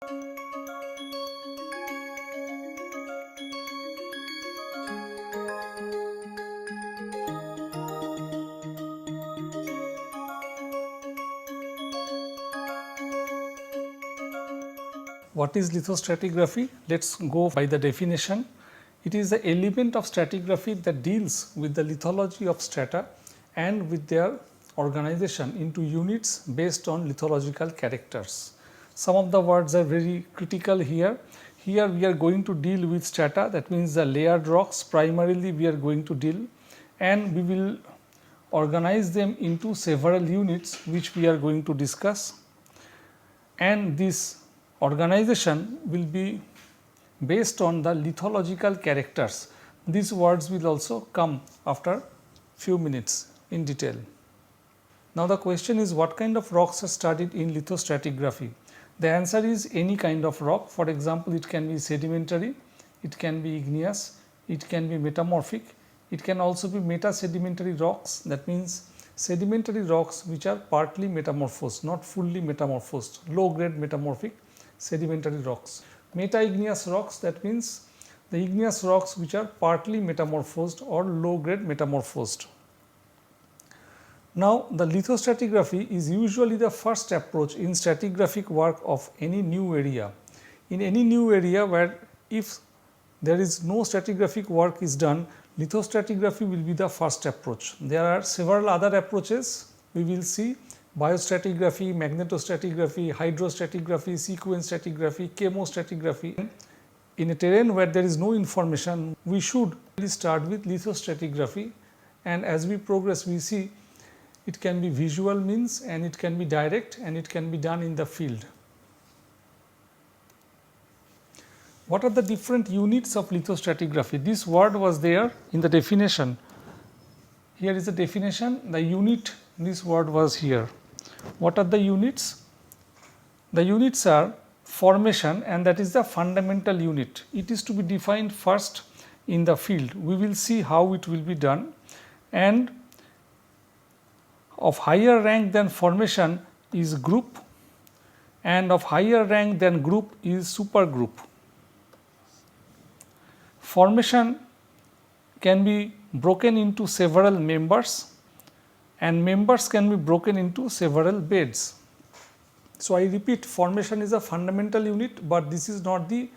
What is lithostratigraphy? Let's go by the definition. It is the element of stratigraphy that deals with the lithology of strata and with their organization into units based on lithological characters. Some of the words are very critical here. Here we are going to deal with strata, that means the layered rocks primarily we are going to deal, and we will organize them into several units which we are going to discuss, and this organization will be based on the lithological characters. These words will also come after few minutes in detail. Now the question is, what kind of rocks are studied in lithostratigraphy? The answer is any kind of rock. For example, it can be sedimentary, it can be igneous, it can be metamorphic, it can also be metasedimentary rocks. That means sedimentary rocks which are partly metamorphosed, not fully metamorphosed, low grade metamorphic sedimentary rocks. Meta-igneous rocks, that means the igneous rocks which are partly metamorphosed or low grade metamorphosed. Now the lithostratigraphy is usually the first approach in stratigraphic work of any new area. In any new area where if there is no stratigraphic work is done, lithostratigraphy will be the first approach. There are several other approaches we will see: biostratigraphy, magnetostratigraphy, hydrostratigraphy, sequence stratigraphy, chemostratigraphy. In a terrain where there is no information, we should start with lithostratigraphy, and as we progress we see it can be visual means and it can be direct and it can be done in the field. What are the different units of lithostratigraphy? This word was there in the definition. Here is the definition. The unit, this word was here. What are the units? The units are formation, and that is the fundamental unit. It is to be defined first in the field. We will see how it will be done. And of higher rank than formation is group, and of higher rank than group is supergroup. Formation can be broken into several members, and members can be broken into several beds. So I repeat, formation is a fundamental unit, but this is not the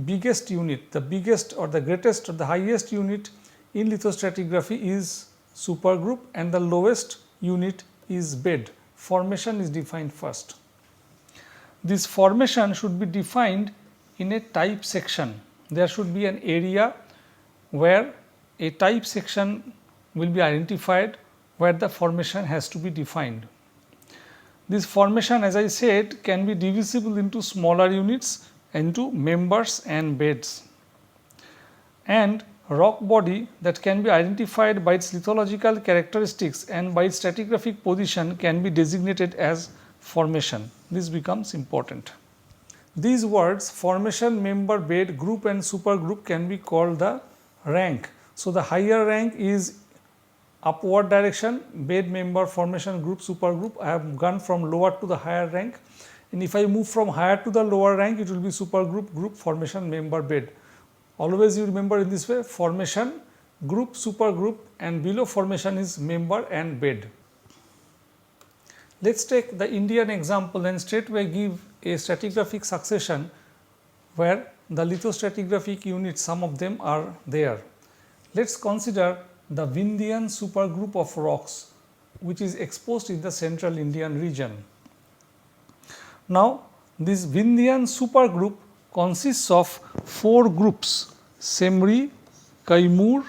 biggest unit. The biggest or the greatest or the highest unit in lithostratigraphy is supergroup, and the lowest unit is bed. Formation is defined first. This formation should be defined in a type section. There should be an area where a type section will be identified where the formation has to be defined. This formation, as I said, can be divisible into smaller units, into members and beds. And rock body that can be identified by its lithological characteristics and by its stratigraphic position can be designated as formation. This becomes important. These words, formation, member, bed, group and supergroup, can be called the rank. So the higher rank is upward direction: bed, member, formation, group, supergroup. I have gone from lower to the higher rank, and if I move from higher to the lower rank, it will be supergroup, group, formation, member, bed. Always you remember in this way: formation, group, supergroup, and below formation is member and bed. Let us take the Indian example and straightway give a stratigraphic succession where the lithostratigraphic units, some of them are there. Let us consider the Vindhyan supergroup of rocks which is exposed in the central Indian region. Now this Vindhyan supergroup consists of 4 groups: Semri, Kaimur,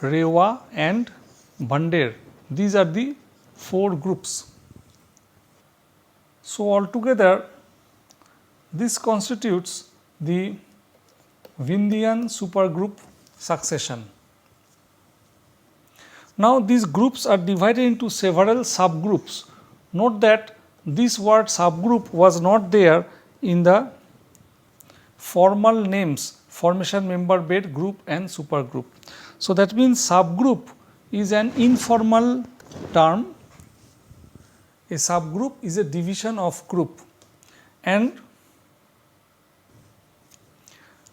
Rewa and Bhander. These are the 4 groups. So altogether this constitutes the Vindhyan supergroup succession. Now these groups are divided into several subgroups. Note that this word subgroup was not there in the formal names: formation, member, bed, group and supergroup. So that means subgroup is an informal term. A subgroup is a division of group, and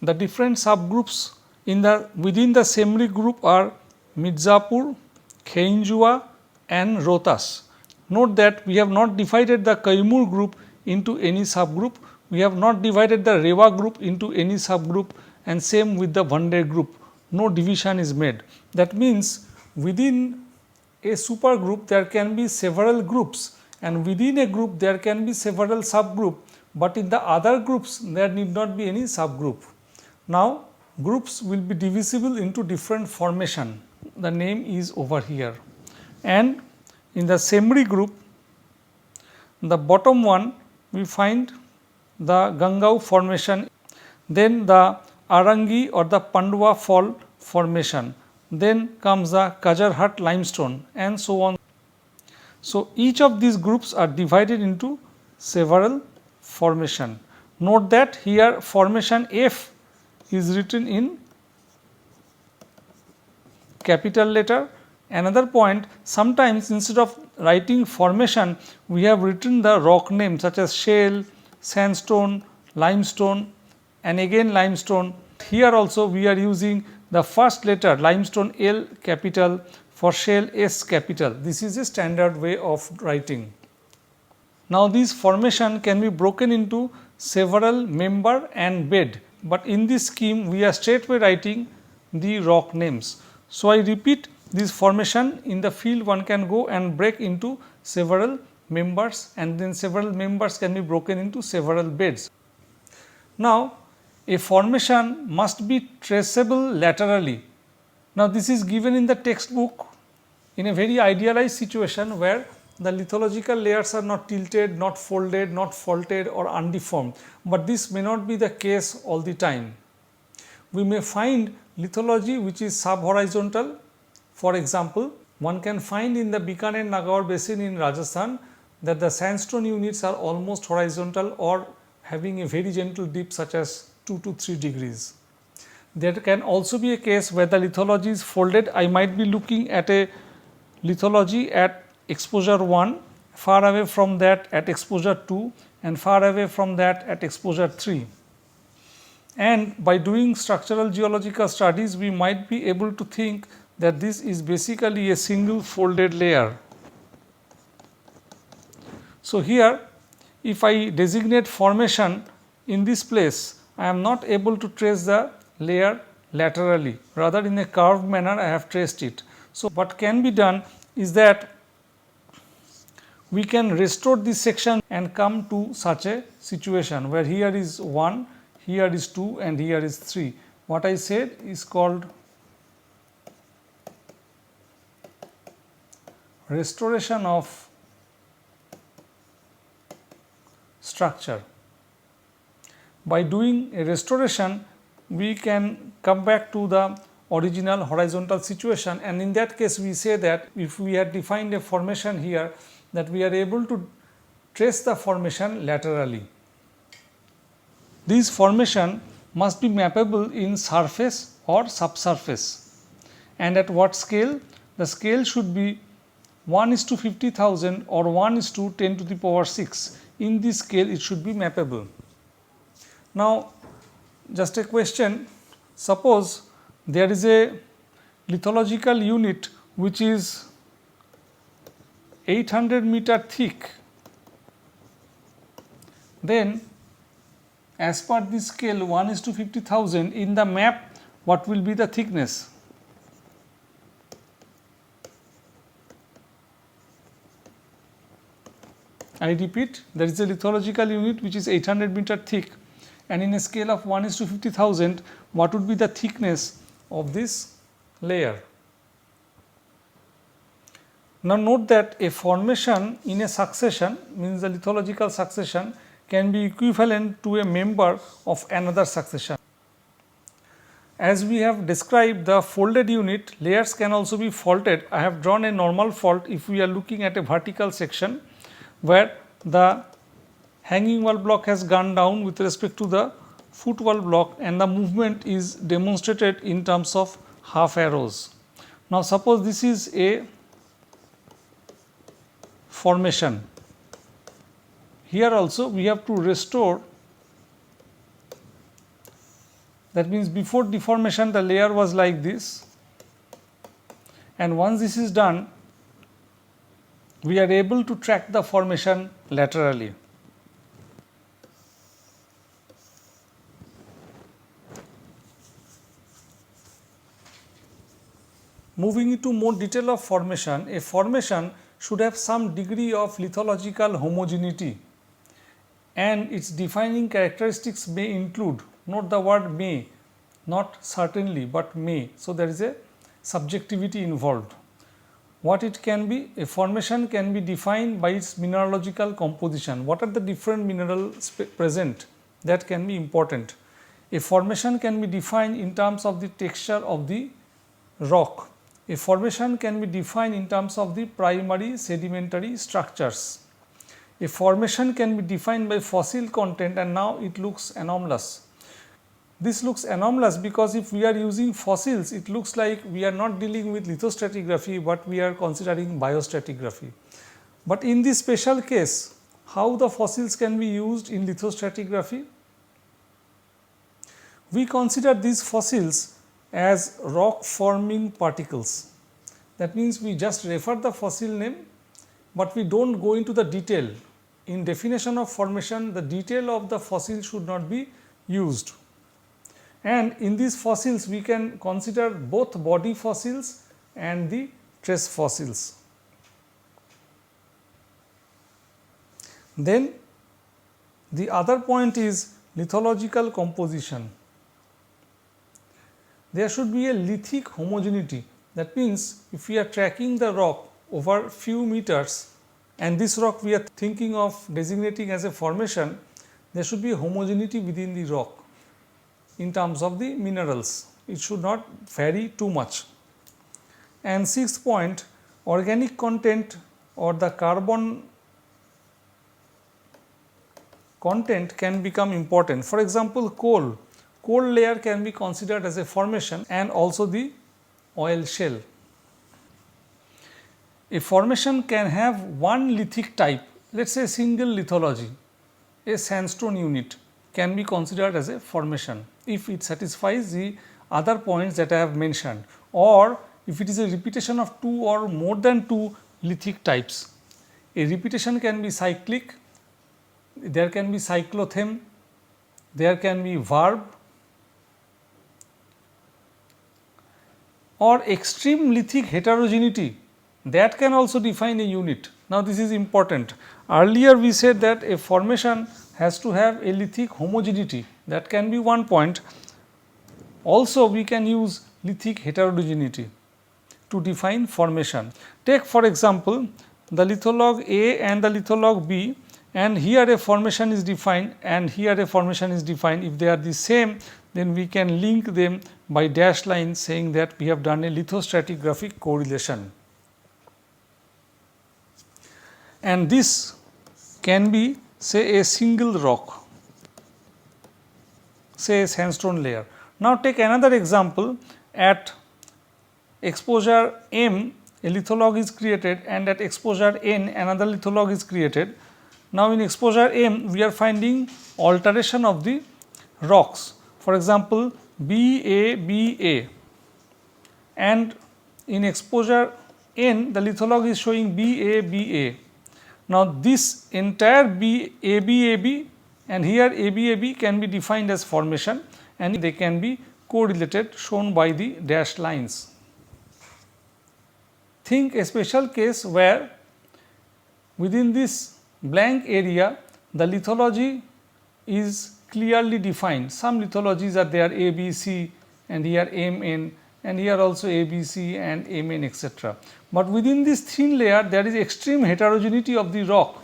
The different subgroups within the Semri group are Mirzapur, Khainjua and Rohtas. Note that we have not divided the Kaimur group into any subgroup, we have not divided the Rewa group into any subgroup, and same with the Bhander group, no division is made. That means within a supergroup there can be several groups, and within a group there can be several subgroup, but in the other groups there need not be any subgroup. Now groups will be divisible into different formation, the name is over here, and in the Semri group, the bottom one we find the Gangau formation, then the Arangi or the Pandwa fall formation, then comes the Kajarhat limestone and so on. So, each of these groups are divided into several formation. Note that here formation F is written in capital letter. Another point, sometimes instead of writing formation we have written the rock name such as shale, sandstone, limestone and again limestone. Here also we are using the first letter limestone L capital, for shale S capital. This is a standard way of writing. Now this formation can be broken into several member and bed, but in this scheme we are straightway writing the rock names. So I repeat, this formation in the field one can go and break into several members, and then several members can be broken into several beds. Now a formation must be traceable laterally. Now this is given in the textbook in a very idealized situation where the lithological layers are not tilted, not folded, not faulted or undeformed, but this may not be the case all the time. We may find lithology which is sub-horizontal. For example, one can find in the Bikaner Nagaur basin in Rajasthan that the sandstone units are almost horizontal or having a very gentle dip such as 2 to 3 degrees. There can also be a case where the lithology is folded. I might be looking at a lithology at exposure 1, far away from that at exposure 2 and far away from that at exposure 3. And by doing structural geological studies we might be able to think that this is basically a single folded layer. So here if I designate formation in this place, I am not able to trace the layer laterally, rather in a curved manner I have traced it. So what can be done is that we can restore this section and come to such a situation where here is 1, here is 2 and here is 3. What I said is called restoration of structure. By doing a restoration we can come back to the original horizontal situation, and in that case we say that if we had defined a formation here, that we are able to trace the formation laterally. This formation must be mappable in surface or subsurface, and at what scale? The scale should be 1:50,000 or 1:10 to the power 6. In this scale it should be mappable. Now just a question, suppose there is a lithological unit which is 800 meter thick, then as per this scale 1:50,000, in the map what will be the thickness? I repeat, there is a lithological unit which is 800 meter thick, and in a scale of 1:50,000 what would be the thickness of this layer? Now note that a formation in a succession, means the lithological succession, can be equivalent to a member of another succession. As we have described the folded unit, layers can also be faulted. I have drawn a normal fault if we are looking at a vertical section where the hanging wall block has gone down with respect to the foot wall block, and the movement is demonstrated in terms of half arrows. Now suppose this is a formation. Here also we have to restore That means before deformation the layer was like this, and once this is done we are able to track the formation laterally. Moving into more detail of formation, a formation should have some degree of lithological homogeneity, and its defining characteristics may include, note the word may, not certainly but may, so there is a subjectivity involved. What it can be? A formation can be defined by its mineralogical composition. What are the different minerals present? That can be important. A formation can be defined in terms of the texture of the rock. A formation can be defined in terms of the primary sedimentary structures. A formation can be defined by fossil content, and now it looks anomalous. This looks anomalous because if we are using fossils, it looks like we are not dealing with lithostratigraphy, but we are considering biostratigraphy. But in this special case, how the fossils can be used in lithostratigraphy? We consider these fossils as rock forming particles. That means we just refer the fossil name, but we do not go into the detail. In definition of formation, the detail of the fossil should not be used. And in these fossils we can consider both body fossils and the trace fossils. Then the other point is lithological composition. There should be a lithic homogeneity. That means if we are tracking the rock over few meters, and this rock we are thinking of designating as a formation, there should be a homogeneity within the rock in terms of the minerals. It should not vary too much. And sixth point, organic content or the carbon content can become important. For example, coal layer can be considered as a formation, and also the oil shell. A formation can have one lithic type, let us say single lithology. A sandstone unit can be considered as a formation if it satisfies the other points that I have mentioned, or if it is a repetition of two or more than two lithic types. A repetition can be cyclic, there can be cyclothem, there can be verb, or extreme lithic heterogeneity, that can also define a unit. Now this is important. Earlier we said that a formation has to have a lithic homogeneity, that can be one point. Also we can use lithic heterogeneity to define formation. Take for example the litholog A and the litholog B, and here a formation is defined and here a formation is defined. If they are the same, then we can link them by dashed lines, saying that we have done a lithostratigraphic correlation. And this can be, say, a single rock, say a sandstone layer. Now take another example. At exposure M, a litholog is created, and at exposure N, another litholog is created. Now in exposure M, we are finding alteration of the rocks. For example, BA, and in exposure N, the litholog is showing BA. Now this entire AB and here AB can be defined as formation, and they can be correlated, shown by the dashed lines. Think a special case where within this blank area the lithology is clearly defined. Some lithologies are there, ABC, and here MN, and here also ABC and MN, etc. But within this thin layer there is extreme heterogeneity of the rock.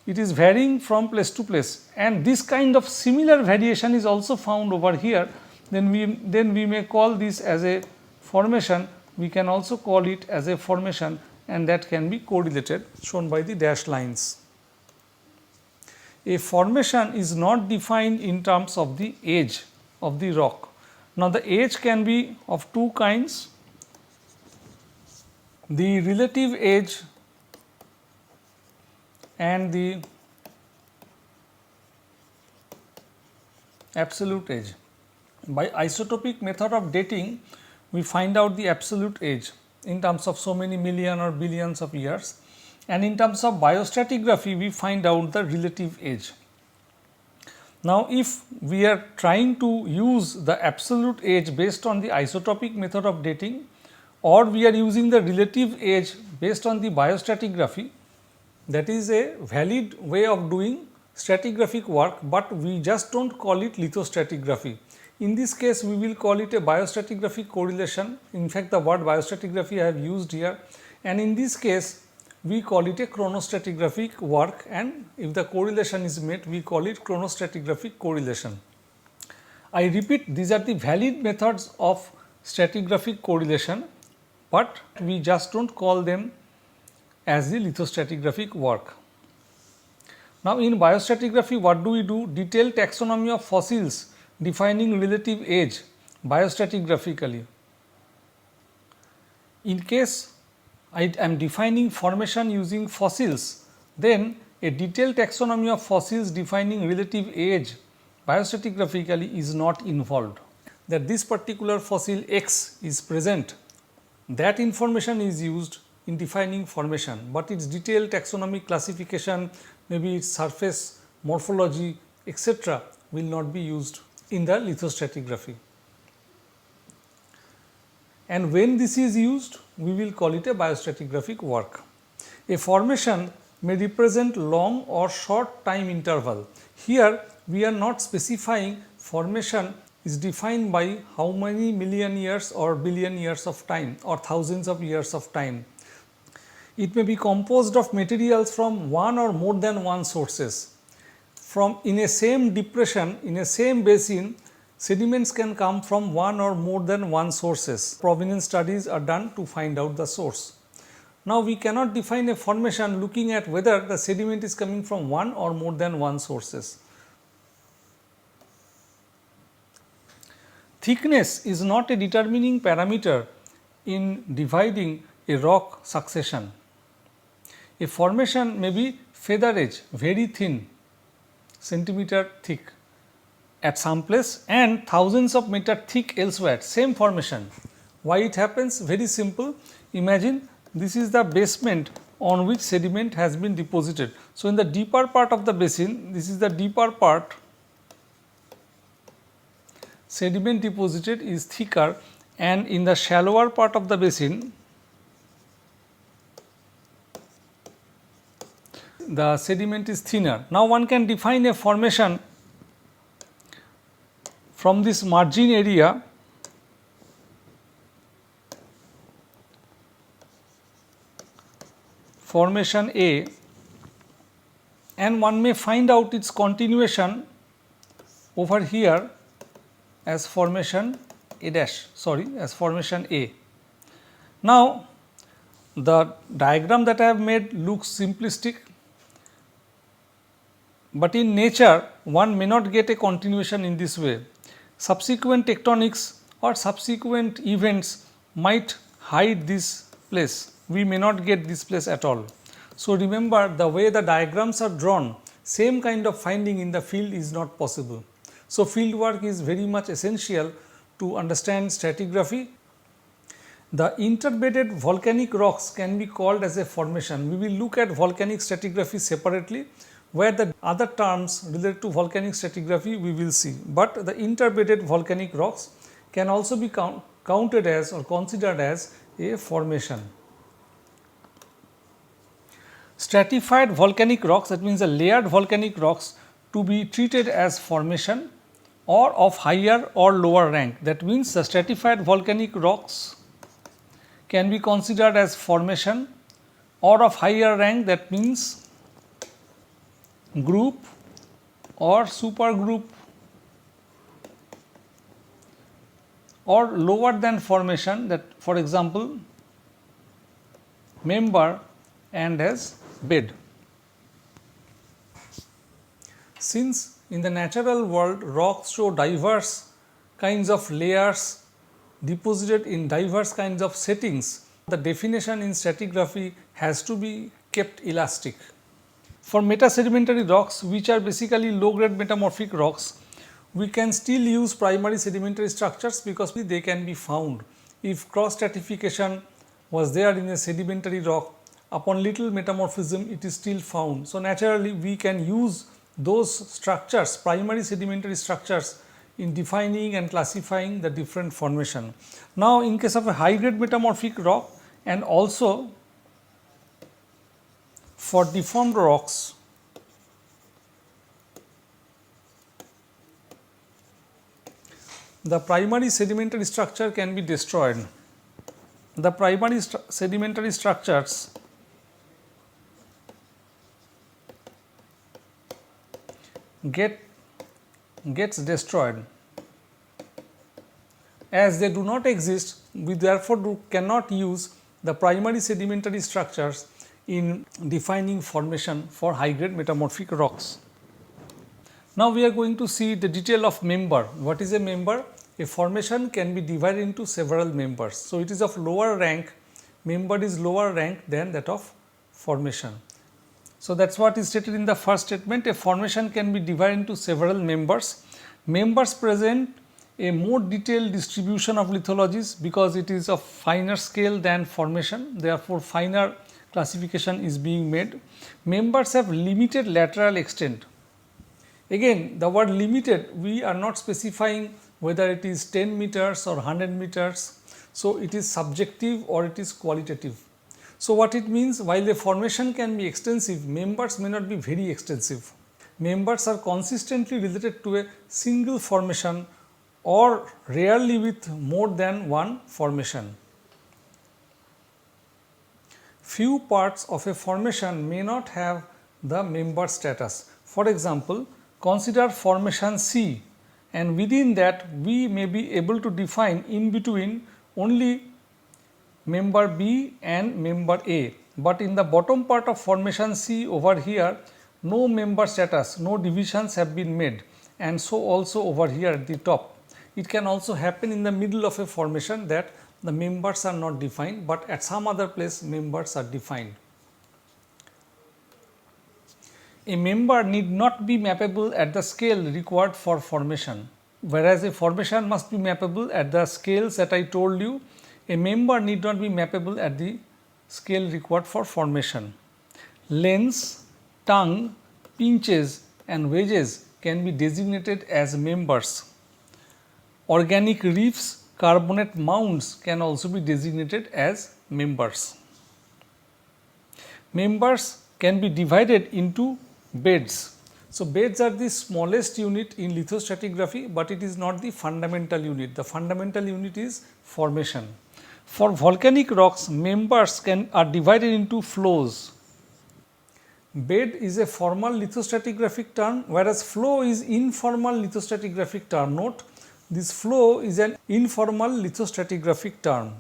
It is varying from place to place, and this kind of similar variation is also found over here. Then we may call this as a formation. We can also call it as a formation, and that can be correlated, shown by the dashed lines. A formation is not defined in terms of the age of the rock. Now the age can be of two kinds: the relative age and the absolute age. By isotopic method of dating, we find out the absolute age in terms of so many million or billions of years, and in terms of biostratigraphy, we find out the relative age. Now, if we are trying to use the absolute age based on the isotopic method of dating, or we are using the relative age based on the biostratigraphy, that is a valid way of doing stratigraphic work, but we just do not call it lithostratigraphy. In this case, we will call it a biostratigraphic correlation. In fact, the word biostratigraphy I have used here, and in this case we call it a chronostratigraphic work, and if the correlation is met, we call it chronostratigraphic correlation. I repeat, these are the valid methods of stratigraphic correlation, but we just do not call them as the lithostratigraphic work. Now, in biostratigraphy, what do we do? Detailed taxonomy of fossils defining relative age biostratigraphically. In case I am defining formation using fossils, then a detailed taxonomy of fossils defining relative age biostratigraphically is not involved. That this particular fossil X is present, that information is used in defining formation, but its detailed taxonomic classification, maybe its surface morphology, etc., will not be used in the lithostratigraphy. And when this is used, we will call it a biostratigraphic work. A formation may represent long or short time interval. Here we are not specifying formation is defined by how many million years or billion years of time or thousands of years of time. It may be composed of materials from one or more than one sources. From in a same depression, in a same basin, sediments can come from one or more than one sources. Provenance studies are done to find out the source. Now, we cannot define a formation looking at whether the sediment is coming from one or more than one sources. Thickness is not a determining parameter in dividing a rock succession. A formation may be feather edge, very thin, centimeter thick at some place and thousands of meter thick elsewhere, same formation. Why it happens? Very simple. Imagine this is the basement on which sediment has been deposited. So, in the deeper part of the basin, this is the deeper part, sediment deposited is thicker, and in the shallower part of the basin, the sediment is thinner. Now, one can define a formation from this margin area formation A, and one may find out its continuation over here as formation A dash, as formation A. Now, the diagram that I have made looks simplistic, but in nature one may not get a continuation in this way. Subsequent tectonics or subsequent events might hide this place. We may not get this place at all. So, remember, the way the diagrams are drawn, same kind of finding in the field is not possible. So, field work is very much essential to understand stratigraphy. The interbedded volcanic rocks can be called as a formation. We will look at volcanic stratigraphy separately, where the other terms related to volcanic stratigraphy we will see, but the interbedded volcanic rocks can also be counted as or considered as a formation. Stratified volcanic rocks, that means the layered volcanic rocks, to be treated as formation or of higher or lower rank. That means the stratified volcanic rocks can be considered as formation or of higher rank, that means group or supergroup, or lower than formation, that for example member and as bed. Since in the natural world rocks show diverse kinds of layers deposited in diverse kinds of settings, the definition in stratigraphy has to be kept elastic. For metasedimentary rocks, which are basically low grade metamorphic rocks, we can still use primary sedimentary structures because they can be found. If cross stratification was there in a sedimentary rock, upon little metamorphism it is still found. So, naturally we can use those structures, primary sedimentary structures, in defining and classifying the different formation. Now, in case of a high grade metamorphic rock and also for deformed rocks, the primary sedimentary structure can be destroyed. The primary sedimentary structures gets destroyed. As they do not exist, we therefore cannot use the primary sedimentary structures in defining formation for high grade metamorphic rocks. Now, we are going to see the detail of member. What is a member? A formation can be divided into several members. So, it is of lower rank, member is lower rank than that of formation. So, that is what is stated in the first statement. A formation can be divided into several members. Members present a more detailed distribution of lithologies because it is of finer scale than formation, therefore, finer classification is being made. Members have limited lateral extent. Again, the word limited, we are not specifying whether it is 10 meters or 100 meters. So, it is subjective or it is qualitative. So, what it means, while the formation can be extensive, members may not be very extensive. Members are consistently related to a single formation or rarely with more than one formation. Few parts of a formation may not have the member status. For example, consider formation C, and within that we may be able to define in between only member B and member A, but in the bottom part of formation C over here no member status, no divisions have been made, and so also over here at the top. It can also happen in the middle of a formation that the members are not defined, but at some other place members are defined. A member need not be mappable at the scale required for formation, whereas a formation must be mappable at the scales that I told you. A member need not be mappable at the scale required for formation. Lens, tongue, pinches and wedges can be designated as members. Organic reefs, carbonate mounds can also be designated as members. Members can be divided into beds. So, beds are the smallest unit in lithostratigraphy, but it is not the fundamental unit. The fundamental unit is formation. For volcanic rocks, members are divided into flows. Bed is a formal lithostratigraphic term, whereas flow is informal lithostratigraphic term. Note, this flow is an informal lithostratigraphic term.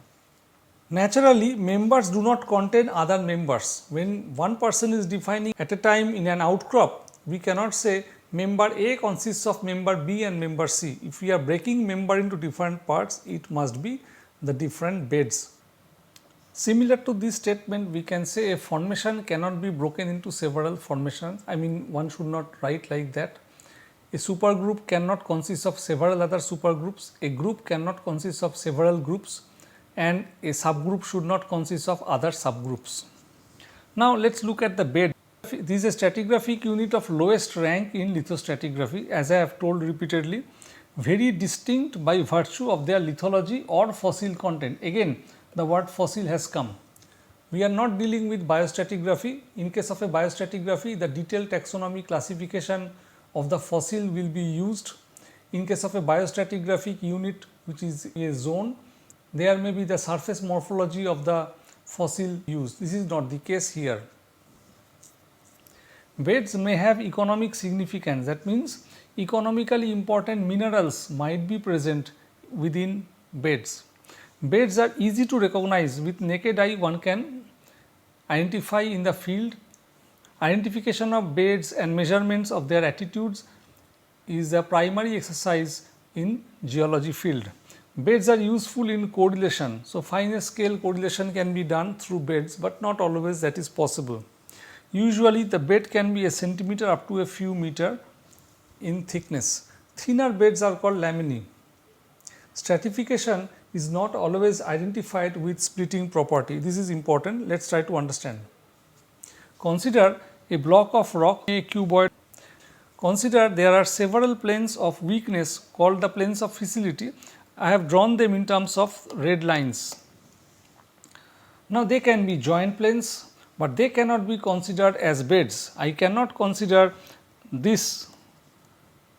Naturally, members do not contain other members. When one person is defining at a time in an outcrop, we cannot say member A consists of member B and member C. If we are breaking member into different parts, it must be the different beds. Similar to this statement, we can say a formation cannot be broken into several formations. I mean, one should not write like that. A supergroup cannot consist of several other supergroups. A group cannot consist of several groups, and a subgroup should not consist of other subgroups. Now, let us look at the bed. This is a stratigraphic unit of lowest rank in lithostratigraphy, as I have told repeatedly, very distinct by virtue of their lithology or fossil content. Again, the word fossil has come. We are not dealing with biostratigraphy. In case of a biostratigraphy, the detailed taxonomy classification of the fossil will be used. In case of a biostratigraphic unit, which is a zone, there may be the surface morphology of the fossil used. This is not the case here. Beds may have economic significance. That means economically important minerals might be present within beds. Beds are easy to recognize. With naked eye, one can identify in the field. Identification of beds and measurements of their attitudes is a primary exercise in geology field. Beds are useful in correlation. So, finer scale correlation can be done through beds, but not always that is possible. Usually, the bed can be a centimeter up to a few meter in thickness. Thinner beds are called laminae. Stratification is not always identified with splitting property. This is important. Let us try to understand. Consider a block of rock, a cuboid. Consider there are several planes of weakness called the planes of fissility. I have drawn them in terms of red lines. Now, they can be joint planes, but they cannot be considered as beds. I cannot consider this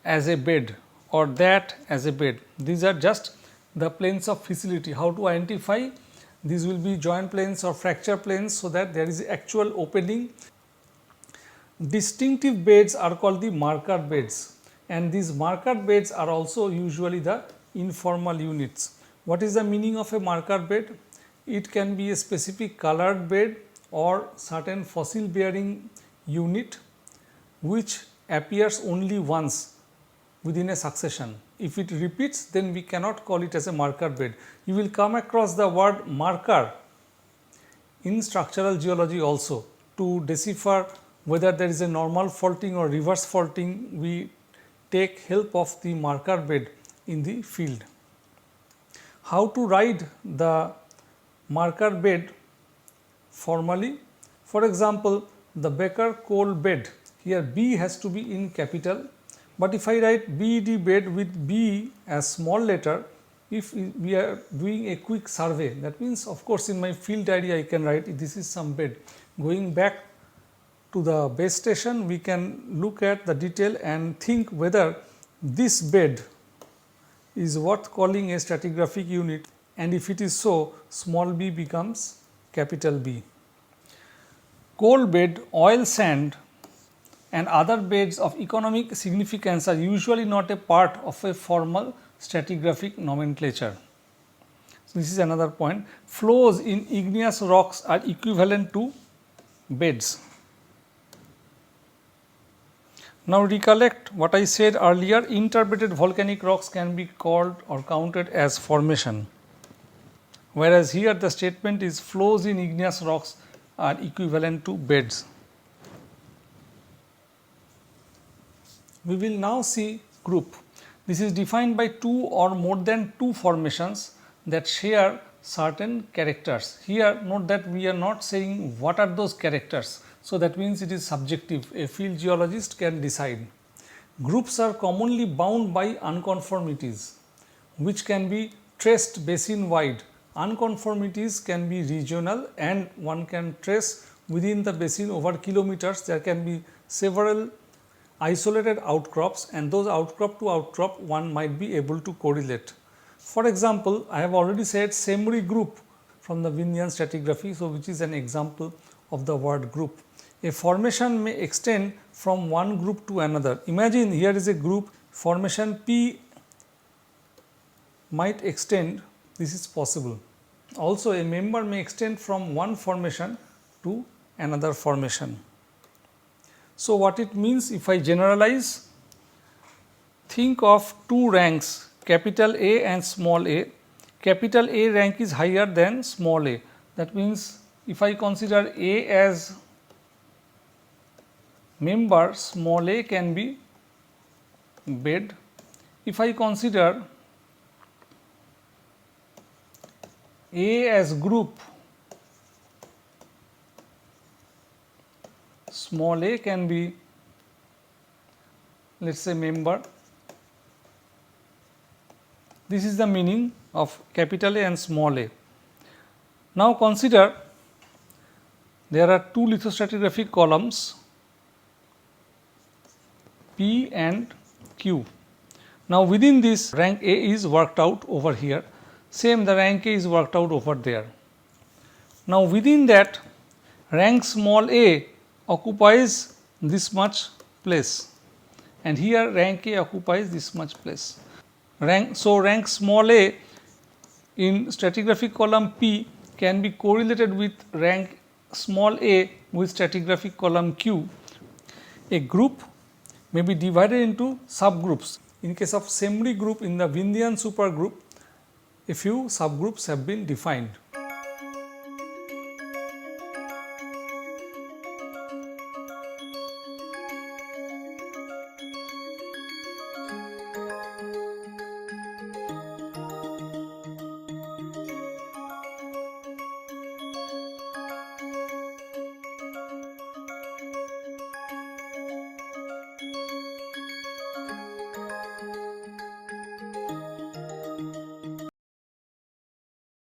as a bed or that as a bed. These are just the planes of fissility. How to identify? These will be joint planes or fracture planes, so that there is actual opening. Distinctive beds are called the marker beds, and these marker beds are also usually the informal units. What is the meaning of a marker bed? It can be a specific colored bed or certain fossil bearing unit which appears only once within a succession. If it repeats, then we cannot call it as a marker bed. You will come across the word marker in structural geology also. To decipher whether there is a normal faulting or reverse faulting, we take help of the marker bed in the field. How to write the marker bed formally? For example, the Becker coal bed, here B has to be in capital, but if I write BED bed with B as small letter, if we are doing a quick survey, that means of course in my field diary I can write this is some bed. Going back to the base station, we can look at the detail and think whether this bed is worth calling a stratigraphic unit, and if it is so, small b becomes capital B. Coal bed, oil sand and other beds of economic significance are usually not a part of a formal stratigraphic nomenclature. So, this is another point. Flows in igneous rocks are equivalent to beds. Now, recollect what I said earlier, interpreted volcanic rocks can be called or counted as formation, whereas here the statement is flows in igneous rocks are equivalent to beds. We will now see group. This is defined by two or more than two formations that share certain characters. Here note that we are not saying what are those characters. So, that means it is subjective, a field geologist can decide. Groups are commonly bound by unconformities which can be traced basin wide. Unconformities can be regional and one can trace within the basin over kilometers. There can be several isolated outcrops, and those outcrop to outcrop one might be able to correlate. For example, I have already said Semri group from the Vinyan stratigraphy, so which is an example of the word group. A formation may extend from one group to another. Imagine here is a group, formation P might extend, this is possible. Also a member may extend from one formation to another formation. So, what it means, if I generalize, think of two ranks, capital A and small a. Capital A rank is higher than small a. That means, if I consider A as member, small a can be bed. If I consider A as group, small a can be, let us say, member. This is the meaning of capital A and small a. Now, consider there are two lithostratigraphic columns P and Q. Now, within this, rank A is worked out over here, same the rank A is worked out over there. Now, within that, rank small a occupies this much place, and here rank A occupies this much place. So, rank small a in stratigraphic column P can be correlated with rank small a with stratigraphic column Q. A group may be divided into subgroups. In case of Semri group in the Vindhyan supergroup, a few subgroups have been defined.